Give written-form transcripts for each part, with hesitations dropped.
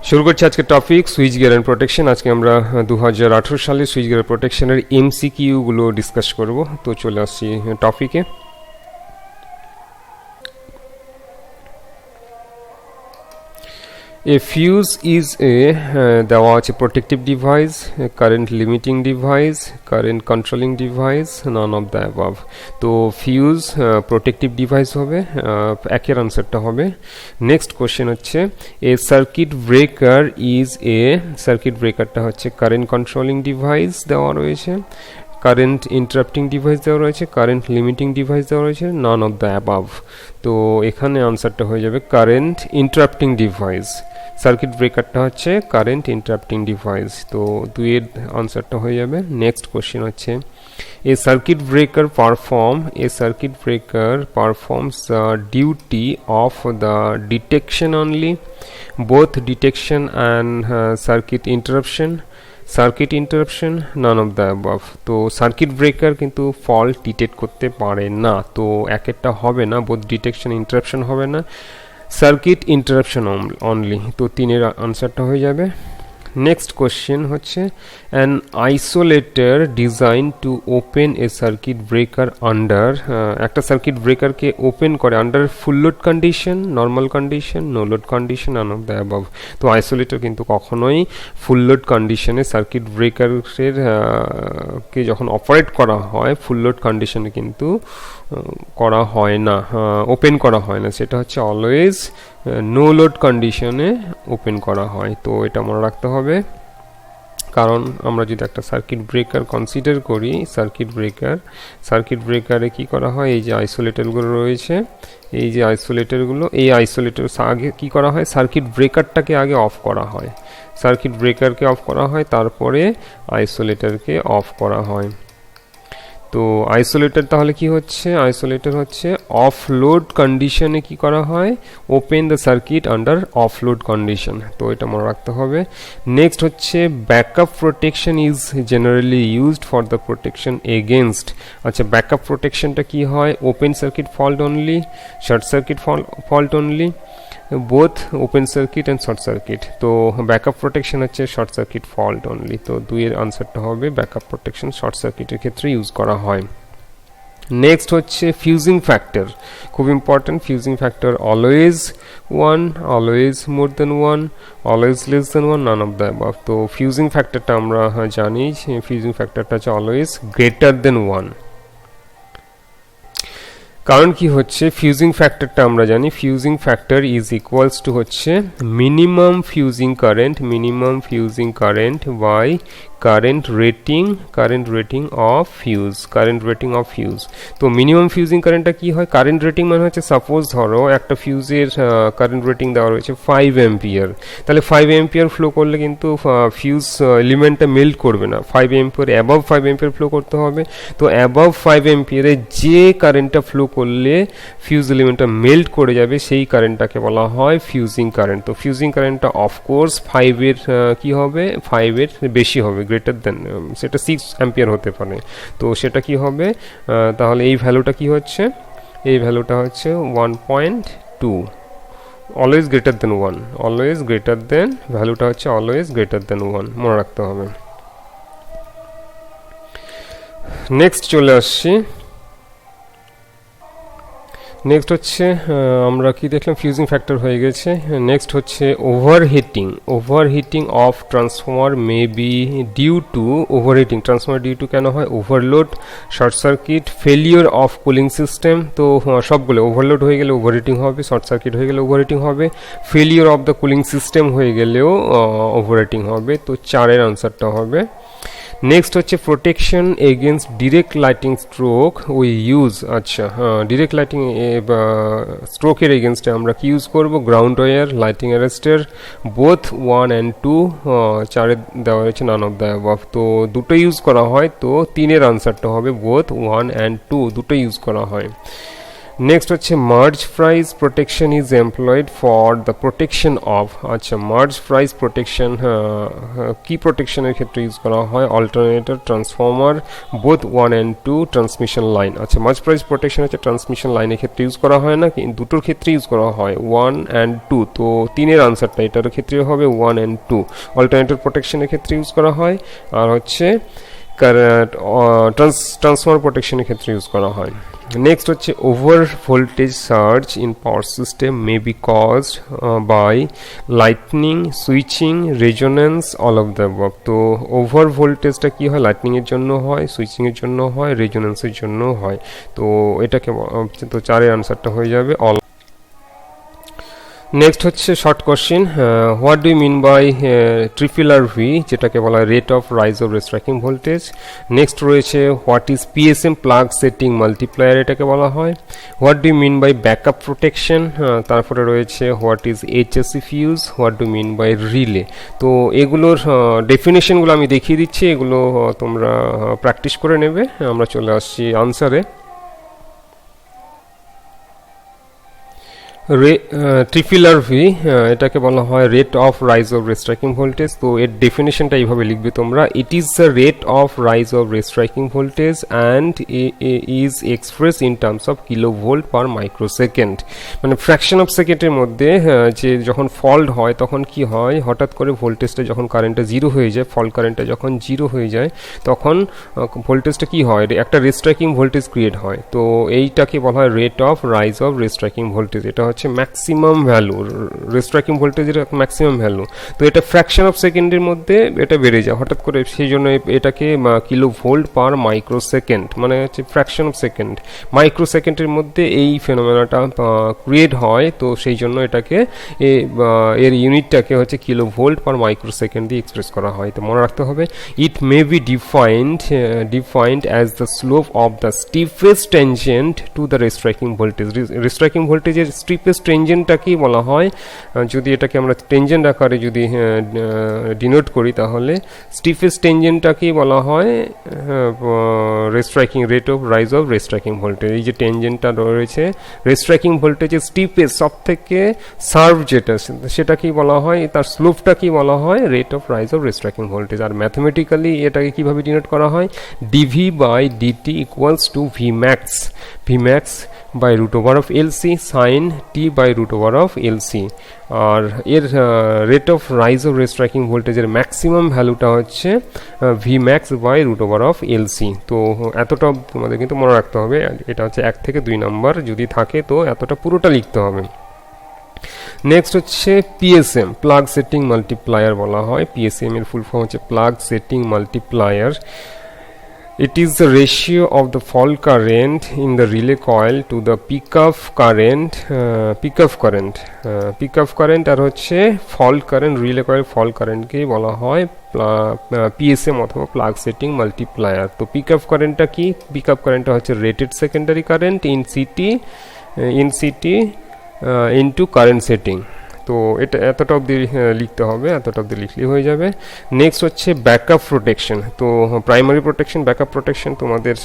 শুরু করছি আজকে topic switch gear and protection. আজকে আমরা 2018 সালে সুইচ গিয়ার প্রোটেকশনের এমসিকিউ গুলো ডিসকাস করব। তো চলে আসছি টপিকে। A fuse is দেওয়া আছে protective device, a current limiting device, current controlling device, none of the above. তো fuse protective device হবে, একের আনসারটা হবে। নেক্সট কোশ্চেন হচ্ছে a circuit breaker is a circuit breakerটা হচ্ছে current controlling device দেওয়া রয়েছে, কারেন্ট ইন্টারাপ্টিং ডিভাইস দেওয়া রয়েছে, কারেন্ট লিমিটিং ডিভাইস দেওয়া রয়েছে, নান অফ দ্য অ্যাবাভ। তো এখানে আনসারটা হয়ে যাবে কারেন্ট ইন্টারাপ্টিং ডিভাইস। সার্কিট ব্রেকারটা হচ্ছে কারেন্ট ইন্টারাপ্টিং ডিভাইস। তো দুইয়ের আনসারটা হয়ে যাবে। নেক্সট কোশ্চেন হচ্ছে a circuit breaker performs the duty of the detection only, both detection and circuit interruption, none of the above. তো সার্কিট ব্রেকার কিন্তু ফল্ট ডিটেক্ট করতে পারে না, তো একেরটা হবে না, বোথ ডিটেকশন ইন্টারাপশন হবে না, সার্কিট ইন্টারাপশন অনলি। তো তিনের আনসারটা হয়ে যাবে। নেক্সট কোশ্চেন হচ্ছে an isolator design to open a circuit breaker under, একটা সার্কিট ব্রেকারকে ওপেন করে under full load condition, normal condition, no load condition, none of the above. তো আইসোলেটর কিন্তু কখনোই ফুল লোড কন্ডিশনে সার্কিট ব্রেকারের কে যখন অপারেট করা হয় ফুল লোড কন্ডিশনে কিন্তু করা হয় না, ওপেন করা হয় না, সেটা হচ্ছে অলওয়েজ নো লোড কন্ডিশনে ওপেন করা হয়। তো এটা মনে রাখতে হবে, কারণ আমরা যদি একটা সার্কিট ব্রেকার কনসিডার করি, সার্কিট ব্রেকারে কি করা হয়, এই যে আইসোলেটরগুলো রয়েছে, এই যে আইসোলেটরগুলো, এই আইসোলেটর আগে কি করা হয়, সার্কিট ব্রেকারটাকে আগে অফ করা হয়, সার্কিট ব্রেকারকে অফ করা হয়, তারপরে আইসোলেটরকে অফ করা হয়। তো আইসোলেটর তাহলে কি হচ্ছে, আইসোলেটর হচ্ছে অফ লোড কন্ডিশনে কি করা হয়, open the circuit under of load condition. তো এটা মনে রাখতে হবে। নেক্সট হচ্ছে backup protection is generally used for the protection against. আচ্ছা, ব্যাকআপ প্রোটেকশনটা কি হয়, open circuit fault only, short circuit fault only, both open circuit and short circuit. তো ব্যাকআপ প্রোটেকশন হচ্ছে শর্ট সার্কিট ফল্ট অনলি। তো দুইয়ের আনসারটা হবে ব্যাকআপ প্রোটেকশন শর্ট সার্কিটের ক্ষেত্রে ইউজ করা হয়। নেক্সট হচ্ছে ফিউজিং ফ্যাক্টর, খুব important. Fusing factor always 1, always more than 1, always less than 1, none of the above. তো ফিউজিং ফ্যাক্টরটা আমরা জানি, ফিউজিং ফ্যাক্টরটা হচ্ছে অলওয়েজ গ্রেটার দেন 1। কারণ কি হচ্ছে, ফিউজিং ফ্যাক্টরটা আমরা জানি, fusing factor is equals to হচ্ছে minimum fusing current by current rating of fuse. তো মিনিমাম ফিউজিং কারেন্টটা কি হয়, কারেন্ট রেটিং মানে হচ্ছে সাপোজ ধরো একটা ফিউজের কারেন্ট রেটিং দেওয়া রয়েছে 5 অ্যাম্পিয়ার, তাহলে 5 অ্যাম্পিয়ার ফ্লো করলে কিন্তু ফিউজ এলিমেন্টটা মেল্ট করবে না, 5 অ্যাম্পিয়ার অ্যাবাভ 5 অ্যাম্পিয়ার ফ্লো করতে হবে। তো অ্যাবাভ 5 অ্যাম্পিয়ারে যে কারেন্টটা ফ্লো করলে ফিউজ এলিমেন্টটা মেল্ট করে যাবে সেই কারেন্টটাকে বলা হয় ফিউজিং কারেন্ট। তো ফিউজিং কারেন্টটা অফকোর্স 5-এর কি হবে, 5-এর বেশি হবে, গ্রেটার দেন, সেটা 6 অ্যাম্পিয়ার হতে পারে। তো সেটা কি হবে, তাহলে এই ভ্যালুটা কি হচ্ছে, এই ভ্যালুটা হচ্ছে 1.2, always greater than 1, always greater than, ভ্যালুটা হচ্ছে অলওয়েজ গ্রেটার দেন 1, মনে রাখতে হবে। নেক্সট চলে আসছি, নেক্সট হচ্ছে আমরা কি দেখলাম, ফিউজিং ফ্যাক্টর হয়ে গেছে। নেক্সট হচ্ছে overheating of transformer may be due to overheating, transformer due to কেন হয়, overload, short circuit, failure of cooling system. তো সবগুলো ওভারলোড হয়ে গেলে ওভারহিটিং হবে, শর্ট সার্কিট হয়ে গেলে ওভারহিটিং হবে, failure of the cooling system হয়ে গেলেও ওভারহিটিং হবে। তো 4-এর আনসারটা হবে। নেক্সট হচ্ছে protection against direct lighting stroke we use. আচ্ছা, ডিরেক্ট লাইটিং স্ট্রোকের এগেনস্টে আমরা কি ইউজ করব, ground wire, lighting arrester, both 1 and 2, 4-এ দেওয়া হয়েছে নান অফ দ্য অ্যাবাভ। তো দুটো ইউজ করা হয়, তো 3-এর আনসারটা হবে বোথ 1 and 2, দুটো ইউজ করা হয়। নেক্সট হচ্ছে merge price protection is employed for the protection of, আচ্ছা মার্জ প্রাইস প্রোটেকশন কি প্রোটেকশনের ক্ষেত্রে ইউজ করা হয়, alternator, transformer, both 1 and 2, transmission line. আচ্ছা মার্জ প্রাইস প্রোটেকশন হচ্ছে ট্রান্সমিশন লাইনের ক্ষেত্রে ইউজ করা হয় না, দুটোর ক্ষেত্রে ইউজ করা হয় 1 and 2, তো 3-এর আনসারটা এটার ক্ষেত্রে হবে 1 and 2। অল্টারনেটর প্রোটেকশনের ক্ষেত্রে ইউজ করা হয়, আর হচ্ছে ট্রান্সফর্মার প্রোটেকশনের ক্ষেত্রে ইউজ করা হয়। নেক্সট হচ্ছে over voltage surge in power system may be caused by lightning, switching, resonance, all of the above. তো ওভার ভোল্টেজটা কি হয়, লাইটনিংয়ের জন্য হয়, সুইচিংয়ের জন্য হয়, রেজোনেন্সের জন্য হয়। তো এটাকে তো 4-এর আনসারটা হয়ে যাবে অল। নেক্সট হচ্ছে short question, what do you mean by triple V, যেটাকে বলা হয় rate of rise of restriking voltage. Next রয়েছে what is PSM, plug setting multiplier এটাকে বলা হয়। What do you mean by backup protection, তারপরে রয়েছে what is HSC fuse, what do mean by relay. তো এগুলোর ডেফিনেশনগুলো আমি দেখিয়ে দিচ্ছি, এগুলো তোমরা প্র্যাকটিস করে নেবে। আমরা চলে আসছি আনসারে। ট্রিপল ভি এটাকে বলা হয় rate of rise of restriking voltage. তো এর ডেফিনেশনটা এইভাবে লিখবে তোমরা, it is the rate of rise of restriking voltage and is express in terms of kilo volt per microsecond. মানে ফ্র্যাকশন অফ সেকেন্ডের মধ্যে যে যখন ফল্ট হয় তখন কি হয়, হঠাৎ করে ভোল্টেজটা যখন কারেন্টটা জিরো হয়ে যায়, ফল্ট কারেন্টটা যখন জিরো হয়ে যায় তখন ভোল্টেজটা কি হয়, একটা রেস্ট্রাইকিং ভোল্টেজ ক্রিয়েট হয়। তো এইটাকে বলা হয় rate of rise of restriking voltage. এটা হচ্ছে ম্যাক্সিমাম ভ্যালু, রেস্ট্রাইকিং ভোল্টেজের ম্যাক্সিমাম ভ্যালু। তো এটা ফ্র্যাকশন অফ সেকেন্ডের মধ্যে এটা বেড়ে যায় হঠাৎ করে, সেই জন্য এটাকে কিলো ভোল্ট পার মাইক্রোসেকেন্ড, মানে হচ্ছে ফ্র্যাকশন অফ সেকেন্ড, মাইক্রোসেকেন্ডের মধ্যে এই ফেনোমেনাটা ক্রিয়েট হয়। তো সেই জন্য এটাকে এর ইউনিটটাকে হচ্ছে কিলো ভোল্ট পার মাইক্রোসেকেন্ড দিয়ে এক্সপ্রেস করা হয়। তো মনে রাখতে হবে, it may be defined as the slope of the steepest tangent to the restriking voltage. Restriking ভোল্টেজের স্টিফেস্ট টেনজেন্টটাকেই বলা হয়, যদি এটাকে আমরা টেনজেন্ট আকারে যদি ডিনোট করি তাহলে স্টিফেস্ট টেনজেন্টটাকেই বলা হয় restriking rate of rise of restriking voltage. এই যে টেনজেন্টটা রয়েছে রেস্ট্রাইকিং ভোল্টেজের স্টিফেস্ট সব থেকে সার্ভ যেটা, সেটাকেই বলা হয়, তার স্লোপটাকেই বলা হয় rate of rise of restriking voltage. আর ম্যাথমেটিক্যালি এটাকে কিভাবে ডিনোট করা হয়, DV by DT equals to V max, V max by root over of LC sine T by root over of LC. আর এর rate of rise of restriking ভোল্টেজের maximum ভ্যালুটা হচ্ছে V max by root over of LC. তো এতটা তোমাদের কিন্তু মনে রাখতে হবে, এটা হচ্ছে 1 থেকে 2 নাম্বার যদি থাকে তো এতটা পুরোটা লিখতে হবে। নেক্সট হচ্ছে পিএসএম, প্লাগ সেটিং মাল্টিপ্লায়ার বলা হয়। পিএসএম এর ফুল ফর্ম হচ্ছে plug setting multiplier. It is the ratio of the fault current in the relay coil to the pickup current, pickup current আর হচ্ছে fault current, relay coil fault current কে বলা হয় PSM অথবা plug setting multiplier. তো pickup কারেন্টটা কি, pickup কারেন্টটা হচ্ছে rated secondary current in city into current setting. তো এটা এতটা অবধি লিখতে হবে, এতটা অবধি লিখলেই হয়ে যাবে। নেক্সট হচ্ছে ব্যাকআপ প্রোটেকশন। তো প্রাইমারি প্রোটেকশন, ব্যাকআপ প্রোটেকশন তোমাদের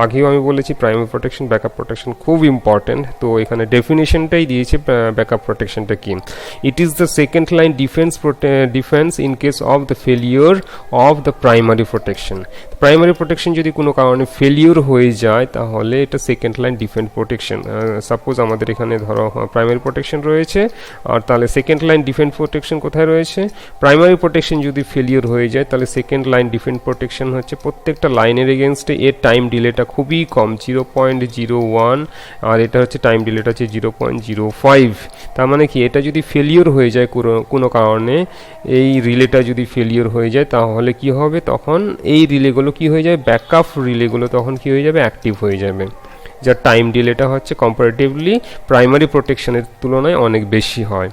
আগেও আমি বলেছি, প্রাইমারি প্রোটেকশন, ব্যাকআপ প্রোটেকশন খুব ইম্পর্টেন্ট। তো এখানে ডেফিনেশনটাই দিয়েছে ব্যাকআপ প্রোটেকশনটা কি, ইট is the second line defence in case of the failure of the primary protection. Primary protection যদি কোনো কারণে ফেলিওর হয়ে যায় তাহলে এটা second line defence protection. Suppose আমাদের এখানে ধরো প্রাইমারি প্রোটেকশন রয়েছে, আর তাহলে সেকেন্ড লাইন ডিফেন্স প্রোটেকশন কোথায় রয়েছে, প্রাইমারি প্রোটেকশন যদি ফেলিওর হয়ে যায় তাহলে সেকেন্ড লাইন ডিফেন্স প্রোটেকশন হচ্ছে প্রত্যেকটা লাইনের এগেনস্টে এর টাইম ডিলেটা খুবই কম, 0.01, আর এটা হচ্ছে টাইম ডিলেটা হচ্ছে 0.05। তার মানে কি, এটা যদি ফেলিওর হয়ে যায় কোনো কারণে, এই রিলেটা যদি ফেলিওর হয়ে যায় তাহলে কি হবে, তখন এই রিলেগুলো কি হয়ে যাবে, ব্যাকআপ রিলেগুলো তখন কি হয়ে যাবে, অ্যাক্টিভ হয়ে যাবে, যার টাইম ডিলেটা হচ্ছে কম্পারেটিভলি প্রাইমারি প্রোটেকশনের তুলনায় অনেক বেশি হয়।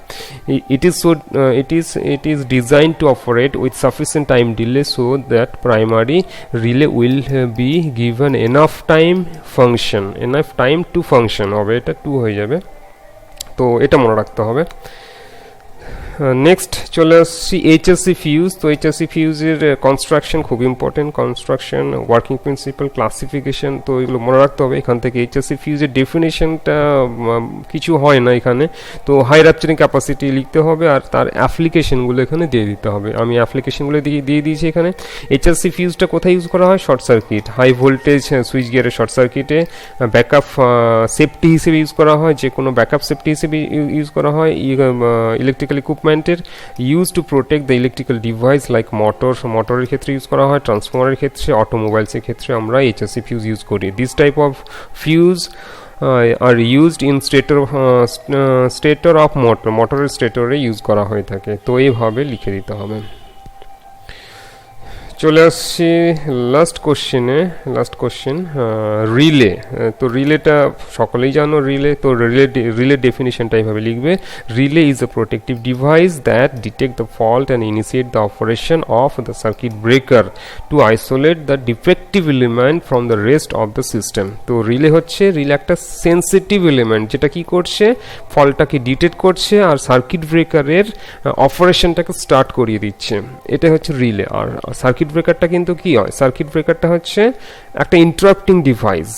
It is designed to operate with sufficient time delay so that primary relay will be given enough time to function হবে, এটা 2 হয়ে যাবে। তো এটা মনে রাখতে হবে। নেক্সট চলে আসছি এইচএসসি ফিউজ। তো এইচএসসি ফিউজের কনস্ট্রাকশন খুব important, construction, working principal, classification, তো এগুলো মনে রাখতে হবে। এখান থেকে এইচএসসি ফিউজের ডেফিনেশনটা কিছু হয় না এখানে, তো হাই রাপচারিং ক্যাপাসিটি লিখতে হবে আর তার অ্যাপ্লিকেশনগুলো এখানে দিয়ে দিতে হবে। আমি অ্যাপ্লিকেশনগুলো দিয়ে দিয়েছি এখানে। এইচএসসি ফিউজটা কোথায় ইউজ করা হয়? Short circuit, high voltage switch গিয়ারের শর্ট সার্কিটে ব্যাকআপ সেফটি হিসেবে ইউজ করা হয়, যে কোনো ব্যাকআপ সেফটি হিসেবে ইউজ করা হয়। ইলেকট্রিক্যাল ইকুইপমেন্টের use to protect the electrical device like মোটরের ক্ষেত্রে ইউজ করা হয়, ট্রান্সফর্মারের ক্ষেত্রে, অটোমোবাইলসের ক্ষেত্রে আমরা এইচএসসি ফিউজ ইউজ করি। This type of fuse are used in stator of মোটরের স্টেটরে ইউজ করা হয়ে থাকে। তো এইভাবে লিখে দিতে হবে। চলে আসছি লাস্ট কোশ্চেন, রিলে। তো রিলেটা সকলেই জানো, রিলে। তো রিলে ডেফিনিশনটা এইভাবে লিখবে: relay is a protective device that detect the fault and initiate the operation of the circuit breaker to isolate the defective element from the rest of the system. তো relay একটা sensitive element, যেটা কি করছে, ফল্টটাকে detect করছে আর circuit ব্রেকারের অপারেশনটাকে start করিয়ে দিচ্ছে। এটা হচ্ছে রিলে। আর সার্কিট ব্রেকারটা কিন্তু কি হয়? সার্কিট ব্রেকারটা হচ্ছে একটা ইন্টারাপ্টিং ডিভাইস।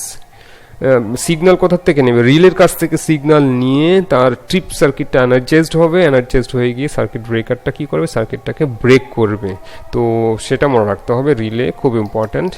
সিগন্যাল কোথা থেকে নেবে? রিলের কাছ থেকে সিগন্যাল নিয়ে তার ট্রিপ সার্কিটটা এনার্জাইজড হবে, এনার্জাইজড হয়ে গিয়ে সার্কিট ব্রেকারটা কি করবে? সার্কিটটাকে ব্রেক করবে। তো সেটা মনে রাখতে হবে, রিলে খুব ইম্পর্ট্যান্ট।